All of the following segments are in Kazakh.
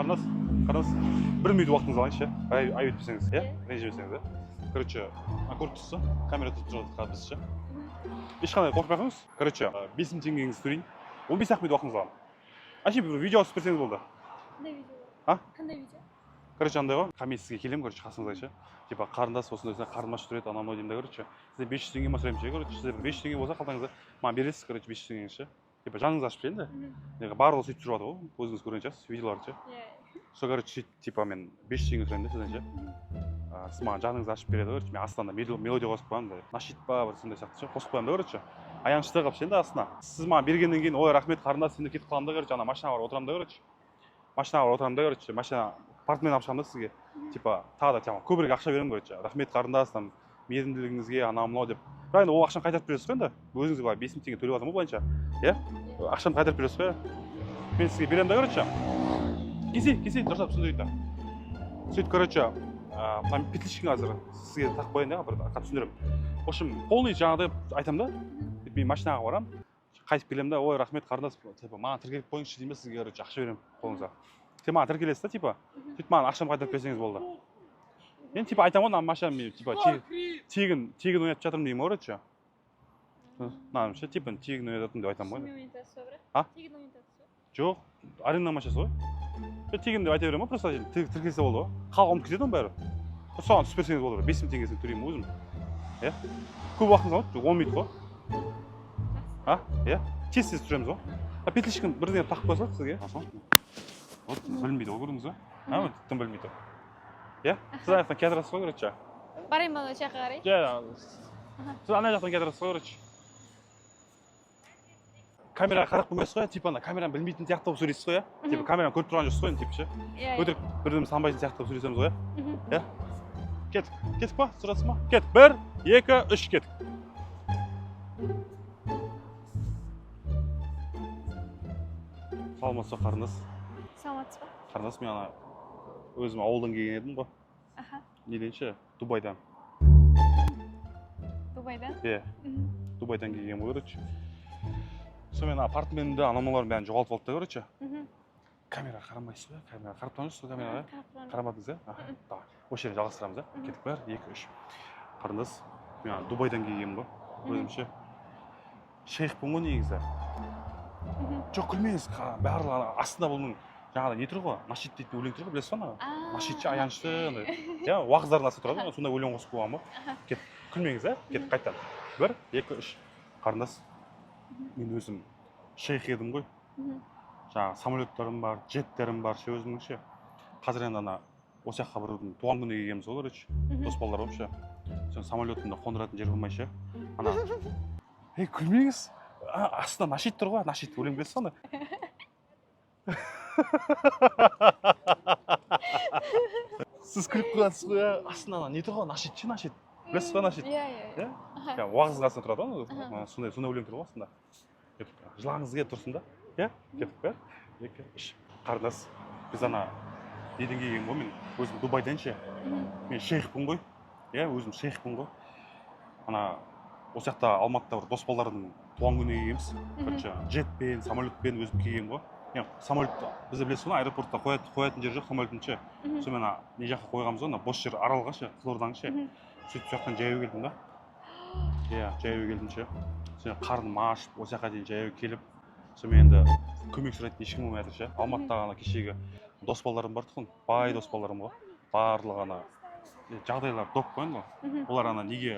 қарындас. 1 минут уақытыңызды алайыншы. Айып етпесеңіз, иә? Ренжімесеңіз, иә? Короче, көріп тұрсыз, камера тұрып жатыр біз ше. Ешқандай қорқып жатырмыз. Короче, 5000 теңгеңізді төлейін. 15 минут уақытыңызды аламын. Вообще бір видео түсіп берсеңіз болды. Қандай видео? Қандай видео? Короче, андай ғой, комиссияға келемін, короче, қасыңызға ше. Типа қарындас осындай қарындас жүреді, анау деймін да, короче. Сізде 500 теңге ма сұраймын ше, короче. Сізде 500 теңге болса қалтаңызда маған бересіз, короче, 500 теңгеңізді ше. Типа жаныңызды ашып берейін да. Барлығы сөйтіп жүріп жатыр ғой, өзіңіз көрген шығарсыз, видеоларды ше. Сол, короче, сөйтіп, типа мен 500 теңге сұраймын да сізден ше. Сіз маған жаныңызды ашып береді, короче. Мен астына мелодия қосып қоямын да. Нашид па, бір сондай сияқты ше, қосып қоямын да, короче. Аянышты қылып ше енді астына. Сіз маған бергеннен кейін, ой, рахмет қарындас, енді кетіп қаламын да, короче, ана машинаға барып отырамын да, короче. Машина апартмент алып шығамын да сізге. Типа тағы да көбірек ақша беремін, короче. Рахмет қарындас, там мейірімділігіңізге, анау мынау деп. Бірақ енді ол ақшаны қайтарып бересіз ғой енді. Өзіңізге былай 5000 теңге төлеп жатырмын ғой былайынша. Иә? Ақшаны қайтарып бересіз ғой. Мен сізге беремін да, короче. Кесе, дұрыстап түсіндірейін да. Сөйтіп, короче, мына петличканы қазір сізге тақып қояйын да, бір түсіндіремін. В общем, полный жаңағыдай айтамын да. Мен машинаға барамын. Қайтып келемін да, ой, рахмет қарындас, типа маған тіркеліп қойыңызшы деймін, сізге, короче, ақша беремін қолыңызға. Сен маған тіркелесіз да, типа. Сөйтіп маған ақшамды қайтарып берсеңіз болды. Мен типа айтамын ғой, машина мен типа тегін ойнатып жатырмын деймін, короче. Мынаны ше, типа тегін ойнататырмын деп айтамын ғой. Тегін ойнатасыз ба, брат? Тегін ойнатасыз ба? Жоқ, аренда машинасы ғой. Тегін деп айта беремін ғой, просто тіркелсе болды ғой. Халық ұмытып кетеді ғой бәрі. Соған түсіп берсеңіз болды, 5000 теңгесін төлеймін өзім. Иә? Көп уақытыңыз алады, 10 минут қой. Иә? Тез түсіреміз ғой. Петличканы бірден тақып қоя салады сізге. Вот, білмейді ғой, көрдіңіз ба? Вот, тым білмейді. Иә? Сіз ана жақтан келе жатырсыз ғой, короче. Барайын ба, жаққа қарай? Сіз ана жақтан келе жатырсыз ғой, короче. Камераға қарап қоймайсыз ғой, типа ана камераны білмейтін сияқты болып сөйлейсіз ғой, иә? Типа камераны көріп тұрған жоқсыз ғой, типа ше. Өтірік бірден санбайтын сияқты болып сөйлесеміз ғой, иә? Кеттік па? Сұрасыз ма? Кет. 1, 2, 3 кеттік. Саламатсыз ба, қарындас? Саламатсыз ба? Қарындас, мен ана өзім ауылдан келген едім ғой. Неден ше? Дубайдан. Дубайдан? Иә. Дубайдан келген ғой, короче. Сонымен апартментімді анамаларын бәрін жоғалтып алды да, короче. Камераға қарамайсыз ба? Камераға қарап тұрыңыз ба камераға? Қарамадыңыз, иә? Осы жерден жалғастырамыз, иә? Кеттік, 1, 2, 3. Қарындас, мен Дубайдан келгенмін ғой, өзімше. Шейхпін ғой негізі. Жоқ, күлмеңіз, барлығы астында бұның жаңағыдай не тұр ғой, нашид дейтін өлең тұр ғой, білесіз ба ана? Нашидші, аянышты, иә, уағыздардың астында тұрады ғой, сондай өлең қосып қойған ғой. Кет, күлмеңіз, иә? Кет, қайттан. 1, 2, 3. Қарындас, мен өзім шейх едім ғой. Жаңағы самолеттарым бар, жеттерім бар, ше өзімнің ше. Қазір енді ана осы жаққа бір туған күніне келгенбіз ғой, короче. Дос балалар болып ше. Сен самолетімді қондыратын жер болмай ше. Ана, күлмеңіз. Астында нашид тұр ғой, нашид өлең білесіз ана. Сіз күліп қойғансыз ғой, астында не тұр ғой, нашид ше, нашид. Білесіз ба нашид? Иә. Уағыздың астында тұрады ғой, сондай өлең тұр ғой астында. Жылағыңыз келіп тұрсын да, иә? Кеттік бе? 2, 3. Қарындас, біз ана неден келген ғой, мен өзім Дубайдан ше. Мен шейхпін ғой, иә, өзім шейхпін ғой. Ана осы жақта Алматыда бір дос балалардың туған күніне келгенбіз. Короче, жетпен, самолетпен өзім келген ғой. Самолет бізде білесіз ғой, аэропортта қоятын жер жоқ самолеттің ше. Сонымен не жаққа қойғанбыз ғой, бос жер аралға ше, Қызылорданың ше. Сөйтіп жақтан жаяу келдім да. Иә, жаяу келдім ше. Сен қарным ашып, осы жаққа дейін жаяу келіп, сонымен енді көмек сұрайтын ешкім болмай жатыр ше. Алматыдағы ана кешегі дос балаларым бар тұғын, бай дос балаларым ғой. Барлығы ана жағдайлар доп қойын ғой. Олар ана неге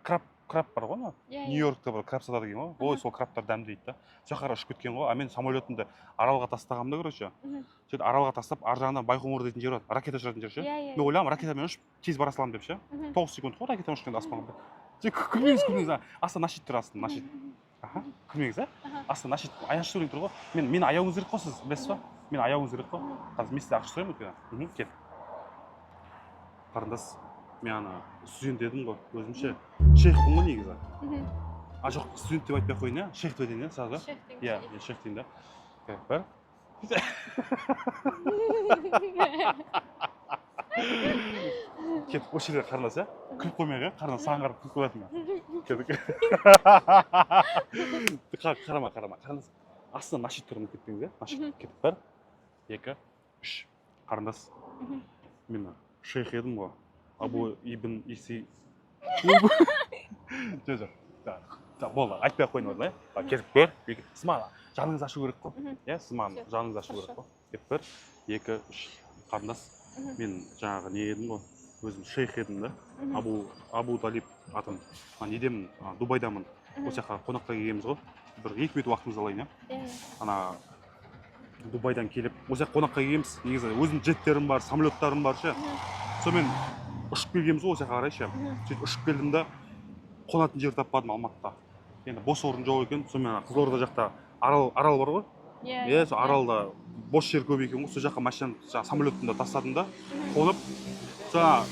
краб бар ғой ана. Нью-Йоркта бір краб сатады екен ғой. Ой, сол крабтар дәмді дейді да. Сол жаққа ұшып кеткен ғой. А мен самолетімді аралға тастағанмын да, короче. Сөйтіп аралға тастап, ар жағынан Байқоңыр дейтін жер бар. Ракета ұшатын жер ше. Мен ойлағанмын, ракетамен ұшып тез бара саламын деп ше. 9 секунд қой ракетамен ұшқанда аспанға. Күлмеңіз, астында нашид тұр, астында нашид. Күлмеңіз, астында нашид, аянышты өлең тұр ғой. Мен аяуыңыз керек қой, сіз білесіз ба? Мен аяуыңыз керек қой. Қазір мен сізде ақша сұраймын өйткені. Кет. Қарындас, мен ана студент едім ғой, өзімше. Шейхпін ғой негізі. Жоқ, студент деп айтпай ақ қойын, иә? Шейх деп айтайын, иә, сразу? Иә, шейх дейін да. Бір. Кет, осы жерде қарындас, иә? Күліп қоймай, иә? Қарындас саған қарап күліп қоятын ба? Кеттік. Қарама. Қарындас, астынан нашид тұрмын кеттіңіз, иә? Нашид кеттік. 1, 2, үш қарындас. Мен шейх едім ғой. Абу ибн Иси. Жоқ. Болды, айтпай ақ қойын орын, иә? Келіп көр. Сыман, жаныңыз ашу керек қой. Иә, сыман, жаныңыз ашу керек қой. Келіп көр. 2, 3 қарындас. Мен жаңағы не едім ғой. Өзім шейх едім да. Абу Талиб атын. Недемін, Дубайдамын. Осы жаққа қонақта келгенбіз ғой. Бір 2 минут уақытымыз алайын, иә? Ана Дубайдан келіп, осы жаққа қонаққа келгенбіз. Негізі өзім джеттерім бар, самолеттарым бар ше. Сонымен ұшып келгенбіз ғой осы жаққа қарай ше. Сөйтіп ұшып келдім да қонатын жер таппадым Алматыда. Енді бос орын жоқ екен. Сонымен Қызылорда жақта арал бар ғой. Иә, сол аралда бос жер көп екен ғой. Сол жаққа машинаны самолетімді тастадым да қонып. Жаңа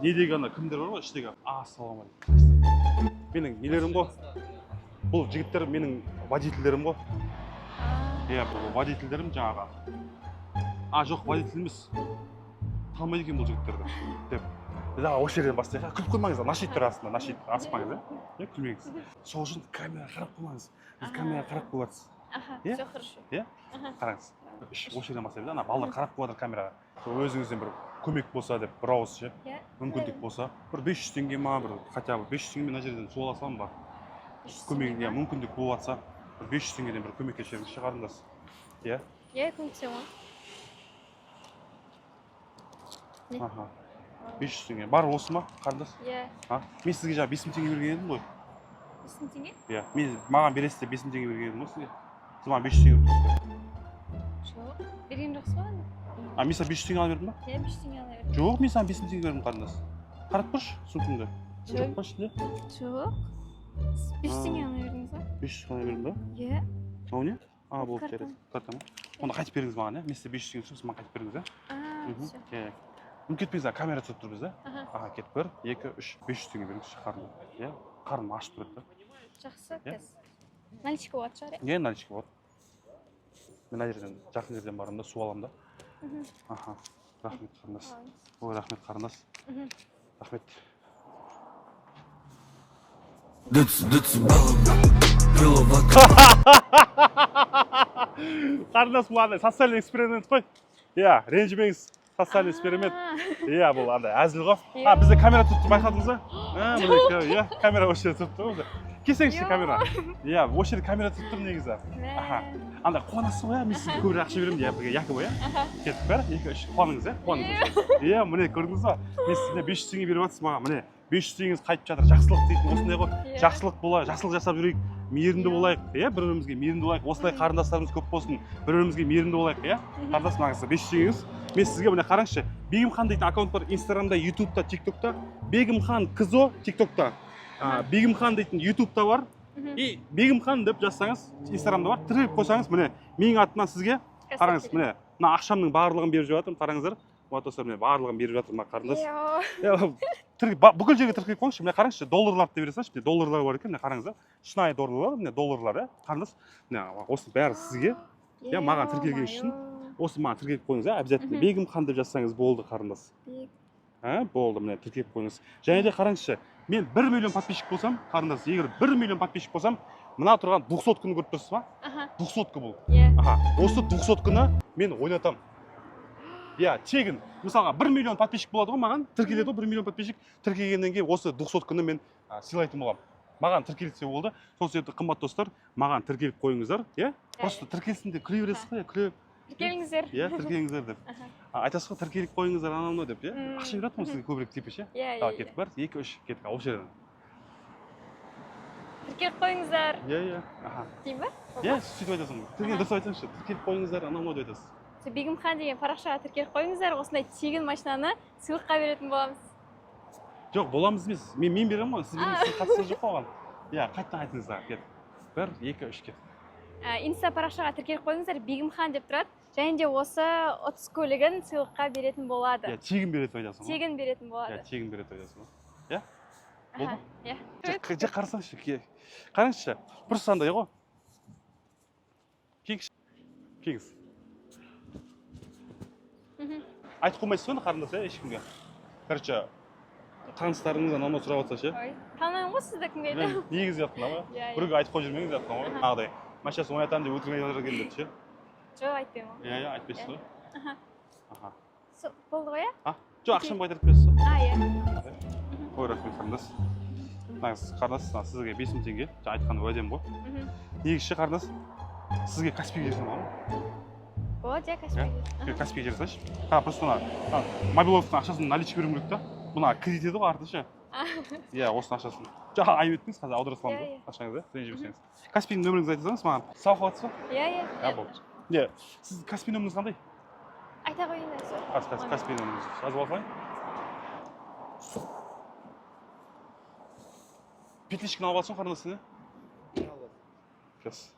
недегі ана кімдер бар ғой іштегі? Ассалаумағалейкум. Менің нелерім ғой. Бұл жігіттер менің водительдерім ғой. Иә, бұл водительдерім жаңағы. Жоқ, водитель емес. Танымайды екен бұл жігіттерді. Деп. Осы жерден бастайық. Күліп қоймаңыз, нашид тұр астында, нашид асықпаңыз, иә? Күлмеңіз. Сол үшін камера қарап қоймаңыз. Біз камера қарап қойғатсыз. Все хорошо. Иә? Қараңыз. Осы жерден бастайық. Ана балалар қарап қойғатыр камераға. Өзіңізден бір көмек болса деп, бір ауыз ше. Мүмкіндік болса, бір 500 теңге ма, бір хотя бы 500 теңге мына жерден су аласам ба? Көмек, иә, мүмкіндік болып жатса, бір 500 теңгеден бір көмекке шеріңіз шығарыңыз. Иә? Иә, көмектесемін. 500 теңге. Бар осы ма, қарындас? Иә. Мен сізге жаңа 5000 теңге берген едім ғой. 5000 теңге? Иә. Маған бересіз деп 5000 теңге берген едім ғой сізге. Сіз маған 500 теңге бердіңіз. Жоқ, берген жоқсыз ба? Мен саған 500 теңге ала бердім ба? Иә, 500 теңге ала бердім. Жоқ, мен саған 5000 теңге бердім, қарындас. Қарап тұршы, сумкаңды. Жоқ па ішінде? Жоқ. 500 теңге ала бердіңіз ба? 500 ғана бердім ба? Иә. Мынау не? Болды, жарайды. Карта ма? Онда қайтып беріңіз маған, иә? Мен сізге 500 теңге түсіріп, сіз маған қайтып беріңіз, иә? Иә. Кетпеңіз, камера түсіріп тұрмыз, да? Кетіп көр. 2, 3, 500 теңге беріңізші қарным. Иә? Қарным ашып тұрады да. Жақсы, тез. Наличка болады шығар, иә? Наличка болады. Мен ана жерден, жақын жерден барам да, су алам да. Рахмет, қарындас. Ой, рахмет, қарындас. Рахмет. Қарындас, бұл андай социальный эксперимент қой. Иә, ренжімеңіз. Социальный эксперимент. Иә, бұл андай әзіл ғой. Бізде камера тұрып байқадыңыз ба? Иә, камера осы жерде тұрып тұр. Келсеңізші камера. Иә, осы жерде камера тұрып тұр негізі. Андай қуанасыз ғой, мен сізге көбірек ақша беремін деп, якобы, иә? Кетіп бәрі, 2, 3, қуаныңыз, иә? Қуаныңыз. Иә, міне көрдіңіз ба? Мен сізге 500 теңге беріп жатырсыз маған, міне. 500 теңгеңіз қайтып жатыр. Жақсылық дейтін осындай ғой. Жақсылық болайық, жақсылық жасап жүрейік, мейірімді болайық, иә? Бір-бірімізге мейірімді болайық. Осылай қарындастарымыз көп болсын. Бір-бірімізге мейірімді болайық, иә? Қарындас, маңызды 500 теңгеңіз. Мен сізге міне қараңызшы. Бегімхан дейтін аккаунт бар Инстаграмда, Ютубта, ТикТокта. Бегімхан Қызо ТикТокта. Бегімхан дейтін Ютубта бар. И Бегімхан деп жазсаңыз Инстаграмда бар. Тіркеп қойсаңыз, міне менің атымнан сізге қараңыз, міне мына ақшамның барлығын беріп жатырмын. Қараңыздар. Достар, міне барлығын беріп жатырмын, қарындас. Бүкіл жерге тіркеп қойыңызшы. Міне қараңызшы, долларларды да бере салшы. Міне долларлар бар екен, міне қараңыздар. Шынайы долларлар, міне долларлар, иә? Қарындас. Міне осы бәрі сізге. Иә, маған тіркелген үшін. Осы маған тіркеп қойыңыз, иә? Обязательно Бегімхан деп жазсаңыз болды, қарындас. Болды, міне тіркеп қойыңыз. Және де қараңызшы, мен 1 миллион подписчик болсам, қарындас, егер 1 миллион подписчик болсам, мына тұрған 200 күні көріп тұрсыз ба? 200 бұл. Осы 200 күні мен ойнатам. Иә, тегін. Мысалға 1 миллион подписчик болады ғой маған, тіркеледі ғой 1 миллион подписчик. Тіркелгеннен кейін осы 200 күні мен сыйлайтын боламын. Маған тіркелсе болды. Сол себепті қымбат достар, маған тіркеліп қойыңыздар, иә? Просто тіркелсін деп күле бересіз ғой, күле. Тіркеліңіздер. Иә, тіркеліңіздер деп. Айтасыз ғой, тіркеліп қойыңыздар анау деп, иә? Ақша береді ғой сізге көбірек типа, ше? Иә. Кетіп бар, 2, 3, кетіп қал, осы жерден. Тіркеліп қойыңыздар. Иә. Дейін ба? Иә, сөйтіп айтасың. Дұрыс айтыңызшы, тіркеліп қойыңыздар анау деп айтасыз. Бегімхан деген парақшаға тіркеліп қойыңыздар, осындай тегін машинаны сыйлыққа беретін боламыз. Жоқ, боламыз емес. Мен беремін ғой, сіз қатысыңыз жоқ оған. Иә, қайттан айтыңыздар, кет. 1, 2, 3, кет. Инста парақшаға тіркеліп қойыңыздар, Бегімхан деп тұрады. Және де осы 30 көлігін сыйлыққа беретін болады. Иә, тегін береді айтасың ғой. Тегін беретін болады. Иә, тегін береді айтасың ғой. Иә? Болды? Иә. Жек қарасаңызшы, қараңызшы. Бір сандай ғой. Кеңіз. Айтып қоймайсыз ғой, қарындас, ешкімге. Короче, таныстарыңыздан анау сұрап жатса ше? Танымаймын ғой сізді кімге айтамын. Негізі жатқан ғой. Біреуге айтып қойып жүрмеңіз жатқан ғой. Ағыдай. Мен сейчас ойнатамын деп өтірік айтып жатыр екен деп ше. жоқ айтпаймын ғой. иә айтпайсыз ғой. Аха. Аха. Болды ғой, иә? Жоқ, ақшамды қайтарып бересіз ғой. Иә. Ой, рахмет қарындас. Мынаңыз қарындас, сізге 5000 теңге. Жаңа айтқан уәдем ғой. Негізі қарындас, сізге Каспийге жіберсем болады ма? Болады, иә, Каспийге. Каспийге жіберсайшы. Просто мына мобиловтың ақшасын наличка беруім керек та. Мына кредит еді ғой артынша. Иә, осының ақшасын. Жаңа айып еттіңіз, қазір аудара саламыз ғой ақшаңызды, ренжімесеңіз. Каспийдің нөміріңізді айта салыңыз маған. Сау қаласыз ба? Иә. Болды. Иә, сіз Каспий нөміріңіз қандай? Айта қойын осы. Каспий нөміріңіз. Жазып алайын. Петличканы алып алсын қарындас сені? Сейчас.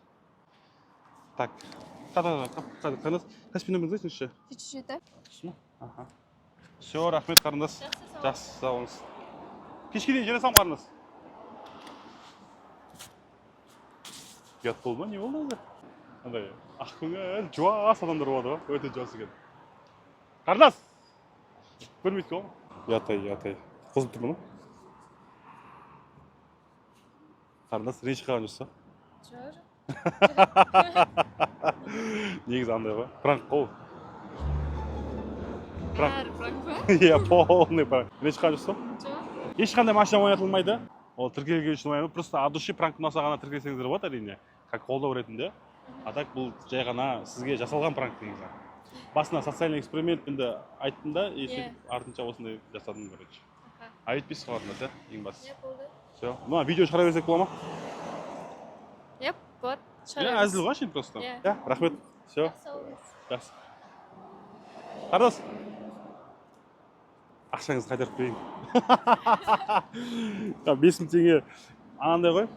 Так. Қарындас, Каспий нөміріңізді айтыңызшы. 37. Аха. Все, рахмет қарындас. Жақсы, сау болыңыз. Кешке дейін жарасам қарындас. Ұят болды ма? Не болды өзі? Андай ақ көңіл, жуас адамдар болады ғой. Өте жуас екен. Қарындас! Көрмейді ғой? Ұят. Қозып тұр ма? Қарындас, ренжіп қалған жоқсыз ба? Негізі андай ғой. Пранк қой. Пранк па? Иә, полный пранк. Ренжіп қалған жоқсыз ба? Жоқ. Ешқандай машина ойнатылмайды. Ол тіркелген үшін ойнамайды. Просто от души пранк ұнаса ғана тіркелсеңіздер болады әрине. Как қолдау ретінде. А так бұл жай ғана сізге жасалған пранк негізі. Басына социальный экспериментпенді айттым да, и артынша осындай жасадым, короче. Айтпайсыз ғой қарындас, ең бастысы. Иә, болды. Все. Мына видео шығара берсек бола ма? Иә, болады. Иә, әзіл ғой шын просто. Иә, рахмет. Все. Сау болыңыз. Жақсы. Қарындас. Ақшаңызды қайтарып берейін. 5000 теңге андай ғой.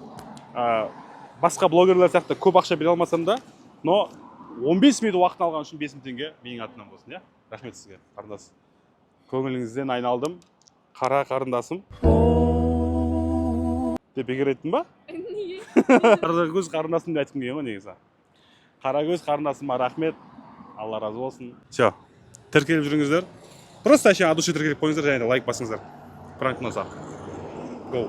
Басқа блогерлер сияқты көп ақша бере алмасам да, но 15 минут уақыт алған үшін 5000 теңге менің атымнан болсын, иә? Рахмет сізге, қарындас. Көңіліңізден айналдым. Қара қарындасым. Деп бекер айттым ба? Неге? Қара көз қарындасым деп айтқым келген ғой негізі. Қара көз қарындасыма рахмет. Алла разы болсын. Все. Тіркеліп жүріңіздер. Просто әшейін от души тіркеліп қойыңыздар және лайк басыңыздар. Пранк ұнаса. Go.